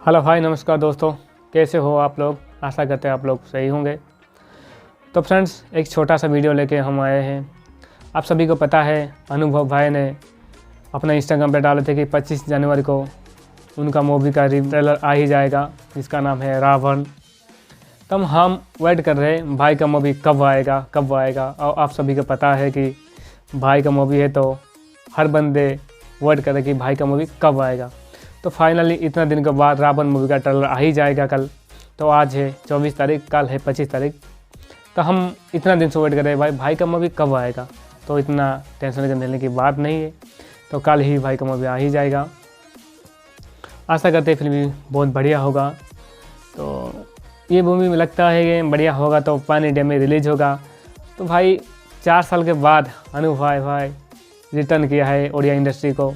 Hello hi नमस्कार दोस्तों, कैसे हो आप लोग। आशा करते हैं आप लोग सही होंगे। तो फ्रेंड्स, एक छोटा सा वीडियो लेके हम आए हैं। आप सभी को पता है, अनुभव भाई ने अपना इंस्टाग्राम पे डाले थे कि 25 जनवरी को उनका मूवी का ट्रेलर आ ही जाएगा, जिसका नाम है रावण। तब हम वेट कर रहे हैं भाई का मूवी कब आएगा। और आप सभी को पता है कि भाई का मूवी है तो हर बंदे वेट कर रहे कि भाई का मूवी कब आएगा। तो फाइनली इतना दिन के बाद रावण मूवी का ट्रेलर आ ही जाएगा कल। तो आज है 24 तारीख, कल है 25 तारीख। तो हम इतना दिन से वेट कर रहे हैं भाई का मूवी कब आएगा। तो इतना टेंशन लेने की बात नहीं है, तो कल ही भाई का मूवी आ ही जाएगा। आशा करते हैं फिल्म भी बहुत बढ़िया होगा। तो ये मूवी में लगता है कि बढ़िया होगा तो पैन इंडिया में रिलीज होगा। तो भाई 4 साल के बाद अनुभव भाई रिटर्न किया है ओडिया इंडस्ट्री को।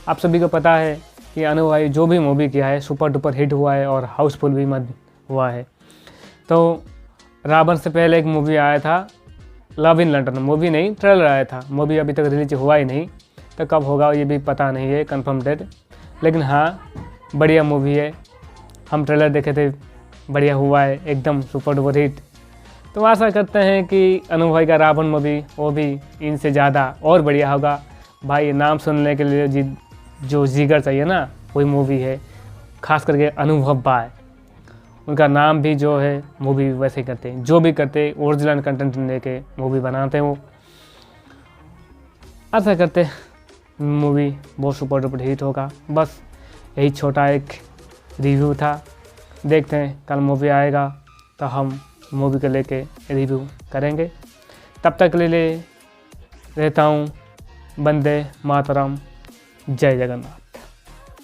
आप सभी को पता है कि अनु भाई जो भी मूवी किया है सुपर डुपर हिट हुआ है और हाउसफुल भी मत हुआ है। तो रावण से पहले एक मूवी आया था लव इन लंदन, मूवी नहीं ट्रेलर आया था। मूवी अभी तक रिलीज हुआ ही नहीं, तो कब होगा ये भी पता नहीं है कंफर्म डेट। लेकिन हाँ, बढ़िया मूवी है। हम ट्रेलर देखे थे, बढ़िया हुआ है, एकदम सुपर डुपर हिट। तो आशा करते हैं कि अनु भाई का रावण मूवी वो भी इनसे ज़्यादा और बढ़िया होगा। भाई नाम सुनने के लिए जो जिगर चाहिए ना, वही मूवी है। खास करके अनुभव भाई, उनका नाम भी जो है मूवी वैसे ही करते हैं, जो भी करते ओरिजिनल कंटेंट लेके मूवी बनाते हैं वो। आशा करते मूवी बहुत सुपर डुपर हिट होगा। बस यही छोटा एक रिव्यू था। देखते हैं कल मूवी आएगा तो हम मूवी को लेके रिव्यू करेंगे। तब तक ले रहता हूँ। वंदे मातरम, जय जगन्नाथ।